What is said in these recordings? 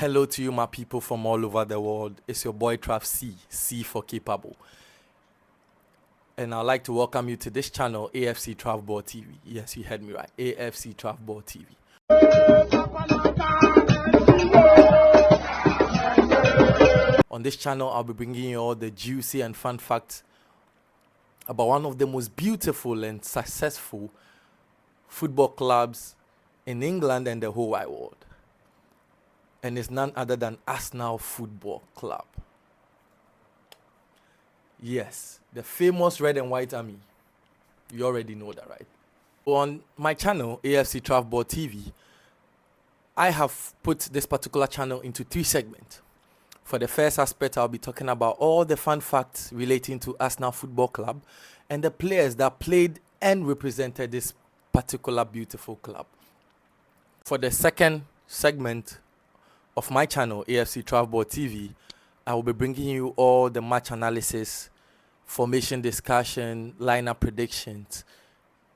Hello to you, my people from all over the world. It's your boy Trav C for Capable. And I'd like to welcome you to this channel, AFC Travball TV. Yes, you heard me right, AFC Travball TV. On this channel, I'll be bringing you all the juicy and fun facts about one of the most beautiful and successful football clubs in England and the whole wide world. And it's none other than Arsenal Football Club. Yes, the famous red and white army. You already know that, right? On my channel, AFC Travball TV, I have put this particular channel into 3 segments. For the first aspect, I'll be talking about all the fun facts relating to Arsenal Football Club and the players that played and represented this particular beautiful club. For the second segment of my channel, AFC Travball TV, I will be bringing you all the match analysis, formation discussion, lineup predictions,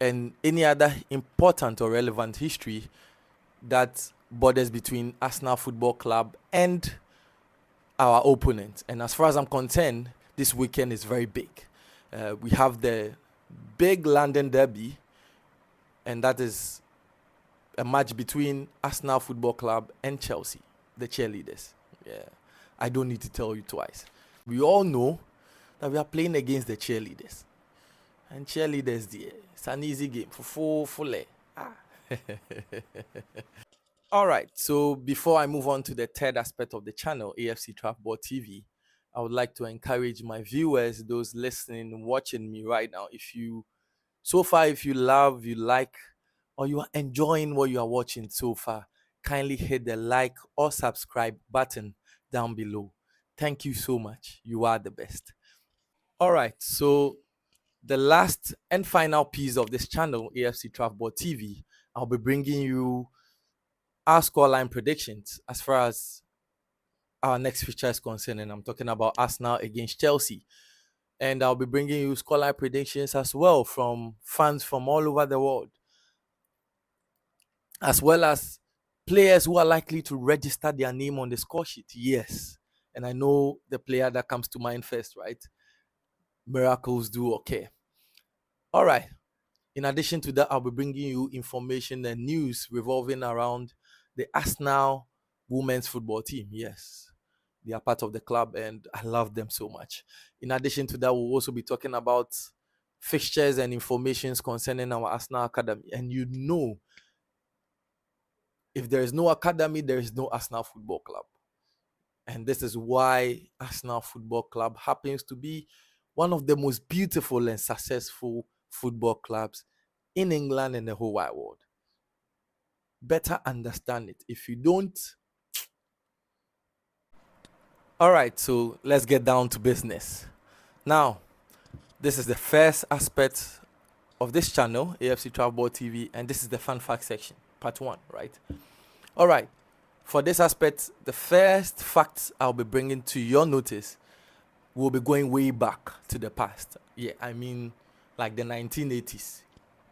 and any other important or relevant history that borders between Arsenal Football Club and our opponent. And as far as I'm concerned, this weekend is very big. We have the big London derby, and that is a match between Arsenal Football Club and Chelsea, the cheerleaders. Yeah, I don't need to tell you twice. We all know that we are playing against the cheerleaders. And cheerleaders, it's an easy game for full. All right, so before I move on to the third aspect of the channel, AFC Travball TV, I would like to encourage my viewers, those listening, watching me right now, if you love, you like, or you are enjoying what you are watching so far, kindly hit the like or subscribe button down below. Thank you so much. You are the best. All right, so the last and final piece of this channel, AFC Travball TV, I'll be bringing you our scoreline predictions as far as our next feature is concerned, and I'm talking about Arsenal against Chelsea. And I'll be bringing you scoreline predictions as well from fans from all over the world, as well as players who are likely to register their name on the score sheet. Yes, and I know the player that comes to mind first, right? Miracles do okay. All right. In addition to that, I'll be bringing you information and news revolving around the Arsenal women's football team. Yes, they are part of the club and I love them so much. In addition to that, we'll also be talking about fixtures and informations concerning our Arsenal Academy. And you know, if there is no academy, there is no Arsenal Football Club. And this is why Arsenal Football Club happens to be one of the most beautiful and successful football clubs in England and the whole wide world. Better understand it. If you don't... All right, so let's get down to business. Now, this is the first aspect of this channel, AFC Travball TV, and this is the fun fact section, part 1, right? All right, for this aspect, the first facts I'll be bringing to your notice will be going way back to the past. Yeah, I mean, like the 1980s,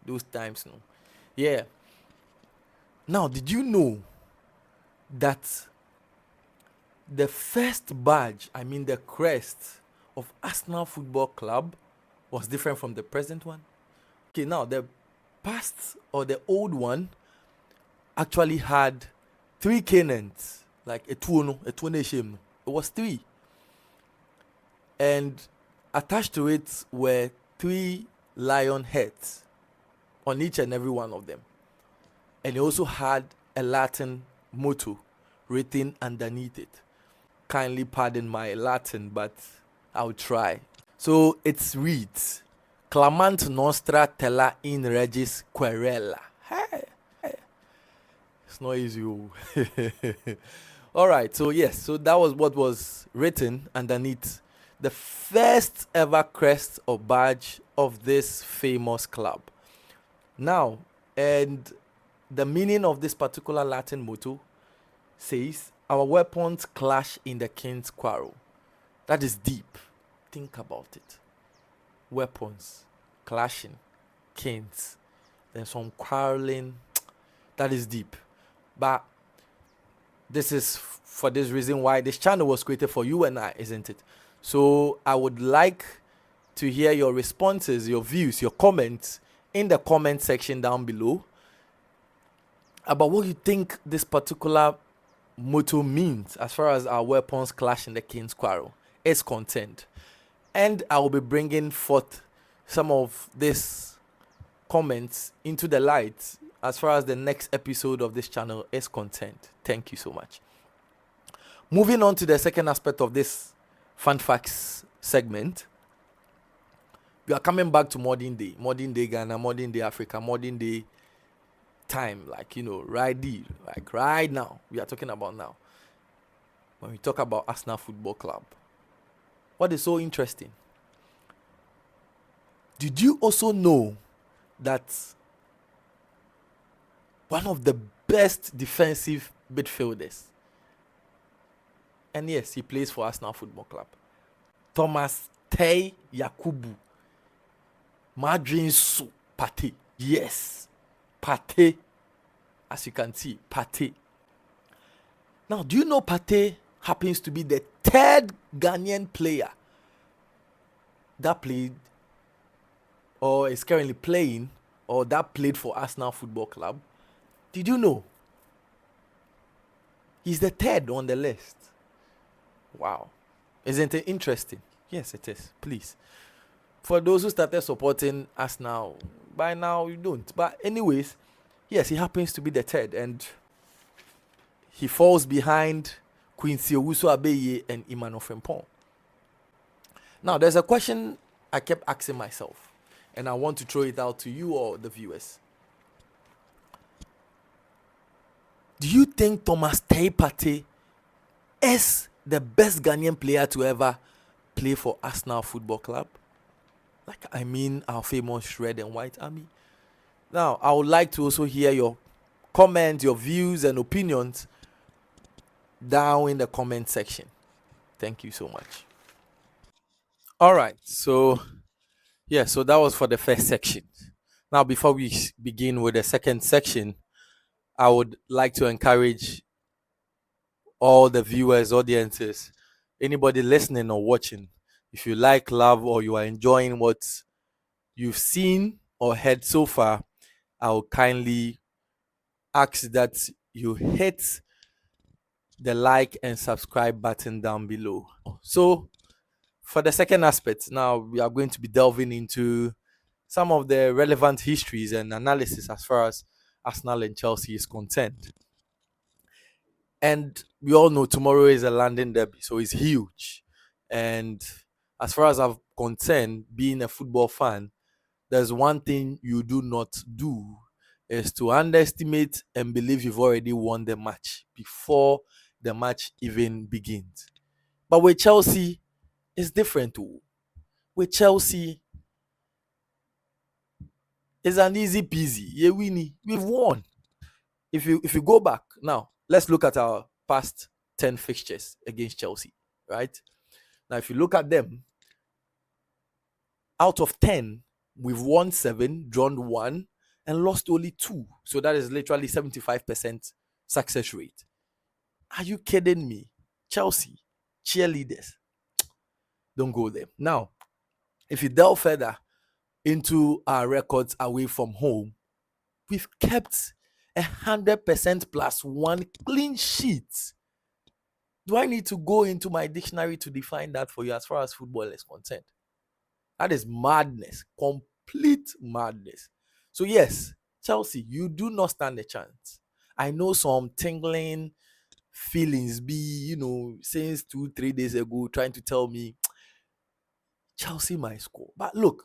those times, no? Yeah. Now, did you know that the first badge, I mean the crest of Arsenal Football Club was different from the present one? Okay, now the past or the old one actually had 3 cannons, like a shame. It was 3. And attached to it were 3 lion heads on each and every one of them. And it also had a Latin motto written underneath it. Kindly pardon my Latin, but I'll try. So it reads, Clamant nostra tella in regis querela. Hey. It's not easy. All right, so yes, so that was what was written underneath the first ever crest or badge of this famous club. Now, and the meaning of this particular Latin motto says, our weapons clash in the king's quarrel. That is deep. Think about it. Weapons clashing, kings, then some quarreling. That is deep. But this is for this reason why this channel was created for you and I, isn't it? So I would like to hear your responses, your views, your comments in the comment section down below about what you think this particular motto means as far as our weapons clash in the King's Quarrel is concerned. And I will be bringing forth some of these comments into the light as far as the next episode of this channel is concerned. Thank you so much. Moving on to the second aspect of this fun facts segment, we are coming back to modern day Ghana, modern day Africa, modern day time, like, right now. We are talking about now. When we talk about Arsenal Football Club, what is so interesting? Did you also know that one of the best defensive midfielders, and yes, he plays for Arsenal Football Club, Thomas Tay Yakubu, Madrin Su Pate, yes, Pate, as you can see, Pate. Now, do you know Pate happens to be the third Ghanaian player that played or is currently playing or that played for Arsenal Football Club? Did you know? He's the third on the list. Wow. Isn't it interesting? Yes, it is. Please. For those who started supporting Arsenal, by now you don't. But anyways, yes, he happens to be the third. And he falls behind Quincy Owusu-Abeye and Emmanuel Frimpong. Now, there's a question I kept asking myself, and I want to throw it out to you or the viewers. Do you think Thomas Tay Pate is the best Ghanaian player to ever play for Arsenal Football Club? Like, I mean, our famous red and white army. Now, I would like to also hear your comments, your views and opinions down in the comment section. Thank you so much. All right, so that was for the first section. Now, before we begin with the second section, I would like to encourage all the viewers, audiences, anybody listening or watching, if you like, love, or you are enjoying what you've seen or heard so far, I will kindly ask that you hit the like and subscribe button down below. So for the second aspect, now we are going to be delving into some of the relevant histories and analysis as far as Arsenal and Chelsea is concerned. And we all know tomorrow is a London derby, so it's huge. And as far as I'm concerned, being a football fan, there's one thing you do not do is to underestimate and believe you've already won the match before the match even begins. But with Chelsea, it's different too. With Chelsea, it's an easy peasy. Yeah, we've won. If you go back now, let's look at our past 10 fixtures against Chelsea, right? Now, if you look at them, out of 10, we've won 7, drawn 1, and lost only 2. So that is literally 75% success rate. Are you kidding me? Chelsea, cheerleaders. Don't go there. Now, if you delve further into our records away from home, we've kept 100% plus 1 clean sheet. Do I need to go into my dictionary to define that for you as far as football is concerned? That is madness, complete madness. So yes, Chelsea, you do not stand a chance. I know some tingling feelings be, since 2-3 days ago trying to tell me Chelsea might score. But look,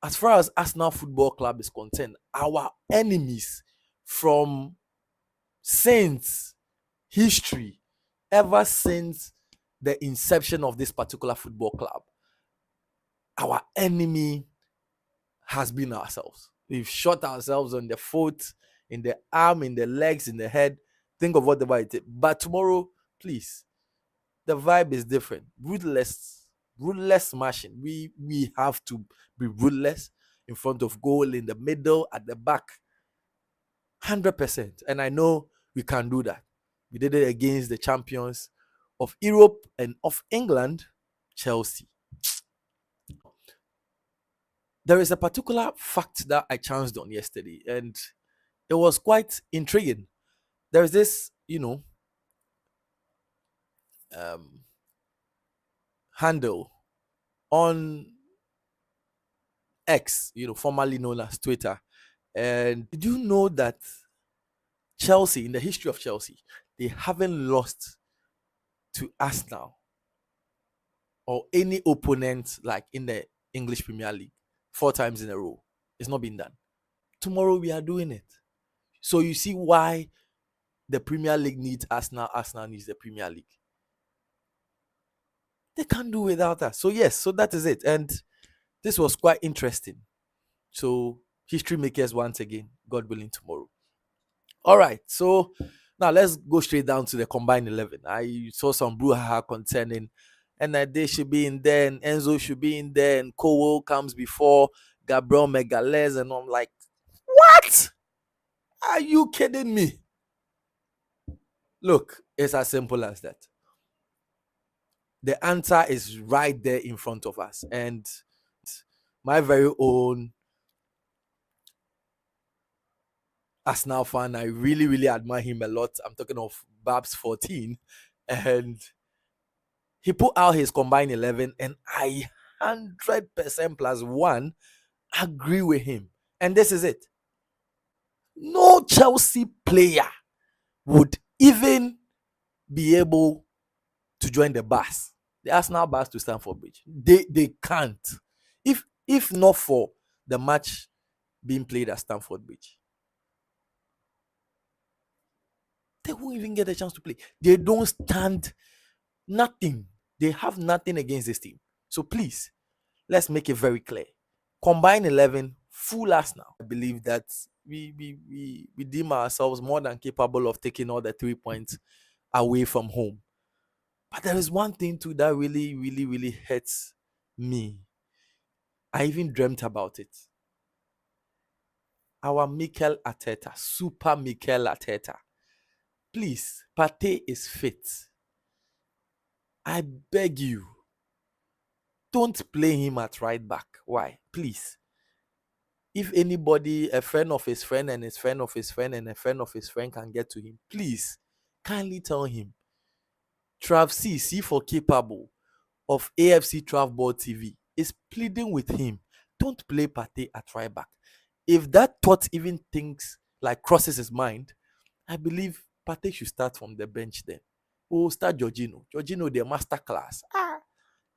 as far as Arsenal Football Club is concerned, our enemies from since history, ever since the inception of this particular football club, our enemy has been ourselves. We've shot ourselves on the foot, in the arm, in the legs, in the head. Think of whatever it is. But tomorrow, please, the vibe is different. Ruthless smashing. We have to be ruthless in front of goal, in the middle, at the back. 100%. And I know we can do that. We did it against the champions of Europe and of England, Chelsea. There is a particular fact that I chanced on yesterday, and it was quite intriguing. There's this, um, handle on X, formerly known as Twitter. And did you know that Chelsea, in the history of Chelsea, they haven't lost to Arsenal or any opponent like in the English Premier League 4 times in a row? It's not been done. Tomorrow we are doing it. So you see why the Premier League needs Arsenal. Arsenal needs the Premier League. They can't do without us. So yes, so that is it. And this was quite interesting. So history makers once again, God willing, tomorrow. All right, so now let's go straight down to the combined 11. I saw some brouhaha concerning, and they should be in there, and Enzo should be in there, and Cole comes before Gabriel Megales, and I'm like, what? Are you kidding me? Look, it's as simple as that. The answer is right there in front of us, and my very own Arsenal fan, I really, really admire him a lot. I'm talking of Babs 14, and he put out his combined 11, and I 100% plus one agree with him. And this is it. No Chelsea player would even be able to join the bus, the Arsenal bus to Stamford Bridge. They can't. If not for the match being played at Stamford Bridge, they won't even get a chance to play. They don't stand nothing. They have nothing against this team. So please, let's make it very clear. Combine 11, full Arsenal. I believe that we deem ourselves more than capable of taking all the 3 points away from home. But there is one thing too that really, really, really hurts me. I even dreamt about it. Our Mikel Arteta, Super Mikel Arteta. Please, Partey is fit. I beg you, don't play him at right back. Why? Please. If anybody, a friend of his friend and his friend of his friend and a friend of his friend can get to him, please kindly tell him. Trav C for capable of AFC Travball TV is pleading with him. Don't play Partey at right back. If that thought even crosses his mind, I believe Partey should start from the bench then. We'll start Jorginho. Jorginho, the master class.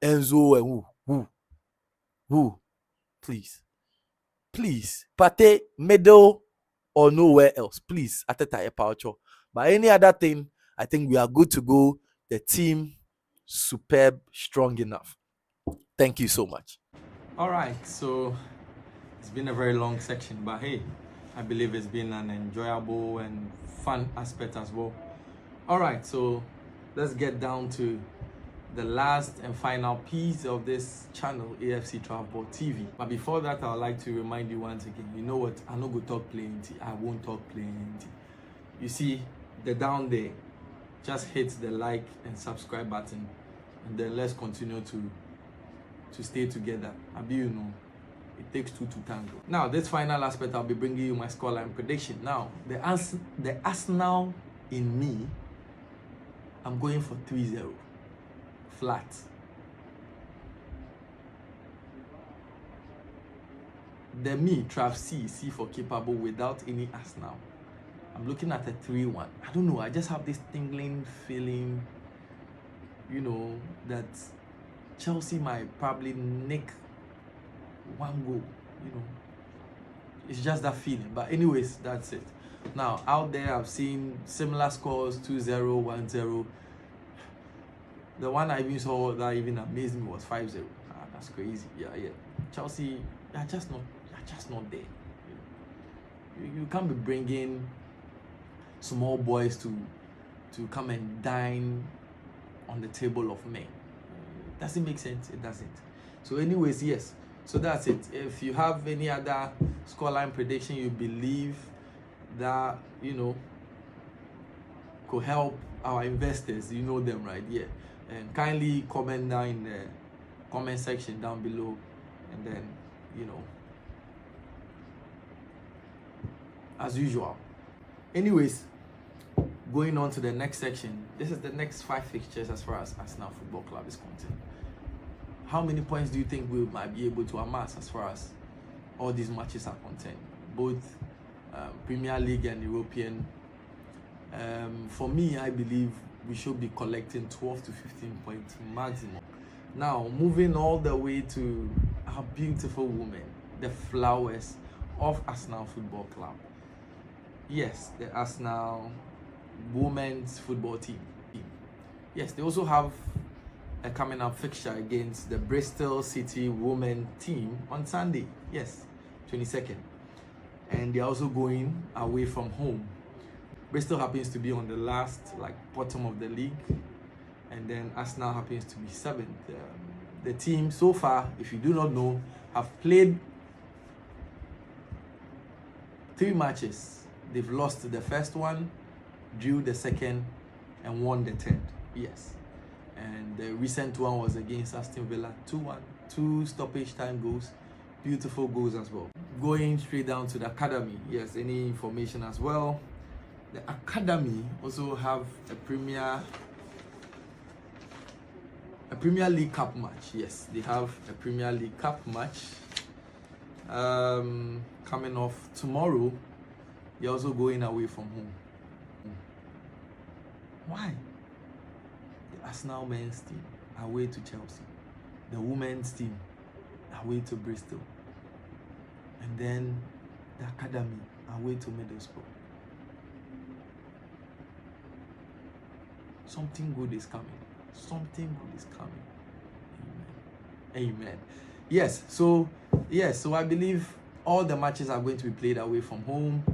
Enzo and who? Please. Partey, middle or nowhere else. Please, Arteta Epaucho. But any other thing, I think we are good to go. The team, superb, strong enough. Thank you so much. All right, so it's been a very long section, but hey, I believe it's been an enjoyable and fun aspect as well. All right, so let's get down to the last and final piece of this channel, AFC Travball TV. But before that, I would like to remind you once again, you know what? I'm not going to talk plenty. I won't talk plenty. You see, the down there, just hit the like and subscribe button, and then let's continue to stay together. It takes two to tango. Now, this final aspect, I'll be bringing you my scoreline prediction. Now, the Arsenal in me, I'm going for 3-0. Flat. The me, Trav C for capable without any Arsenal. I'm looking at a 3-1. I don't know, I just have this tingling feeling, that Chelsea might probably nick one goal, It's just that feeling. But anyways, that's it. Now, out there, I've seen similar scores, 2-0, 1-0. The one I even saw that even amazed me was 5-0. That's crazy. Yeah. Chelsea, you're just not there. You can't be bringing small boys to come and dine on the table of men. Doesn't make sense. It doesn't. So anyways, yes. So that's it. If you have any other scoreline prediction you believe that, could help our investors. You know them, right? Yeah. And kindly comment down in the comment section down below, and then, you know, as usual. Anyways, going on to the next section. This is the next 5 fixtures as far as Arsenal Football Club is concerned. How many points do you think we might be able to amass as far as all these matches are concerned? Both Premier League and European. For me, I believe we should be collecting 12 to 15 points maximum. Now, moving all the way to our beautiful women, the flowers of Arsenal Football Club. Yes, the Arsenal women's football team. Yes, they also have a coming up fixture against the Bristol City women team on Sunday. Yes, 22nd. And they're also going away from home. Bristol happens to be on the last, bottom of the league, and then Arsenal happens to be 7th. The team so far, if you do not know, have played 3 matches. They've lost the first one, drew the second, and won the third. Yes. And the recent one was against Aston Villa, 2-1. 2 stoppage time goals. Beautiful goals as well. Going straight down to the academy. Yes, any information as well. The academy also have a Premier League Cup match. Yes, they have a Premier League Cup match coming off tomorrow. They're also going away from home. Why? The Arsenal men's team away to Chelsea. The women's team away to Bristol. And then the academy away to Middlesbrough. Something good is coming. Something good is coming. Amen. Amen. Yes, so I believe all the matches are going to be played away from home.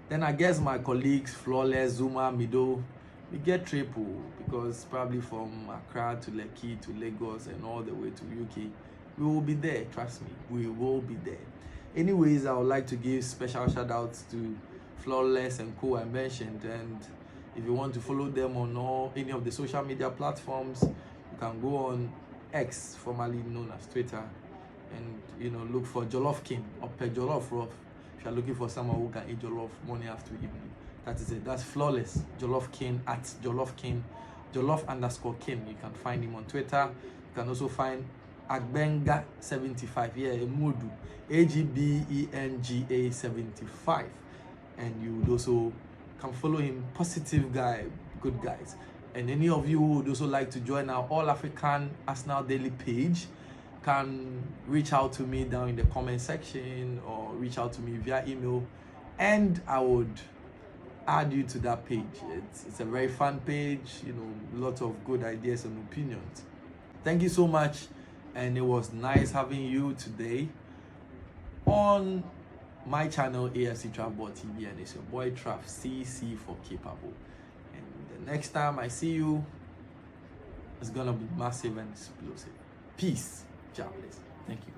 Then I guess my colleagues, Flawless, Zuma, Mido, we get triple, because probably from Accra to Lekki to Lagos and all the way to UK, we will be there. Trust me, we will be there. Anyways, I would like to give special shout outs to Flawless and co I mentioned, and if you want to follow them on any of the social media platforms, you can go on X, formerly known as Twitter, and look for Jollof King or Per Jollof Rough. If you're looking for someone who can eat jollof morning after evening, that is it. That's Flawless Jollof King at Jollof King, Jollof_King. You can find him on Twitter. You can also find Agbenga75, Emudu, AGBENGA75, and you would also can follow him. Positive guy, good guys. And any of you who would also like to join our All African Arsenal Daily page can reach out to me down in the comment section, or reach out to me via email, and I would add you to that page. It's a very fun page, lots of good ideas and opinions. Thank you so much, and it was nice having you today on my channel, AFC Travball TV, and it's your boy Trav, CC for Capable. And the next time I see you, it's gonna be massive and explosive. Peace. Ciao, please. Thank you.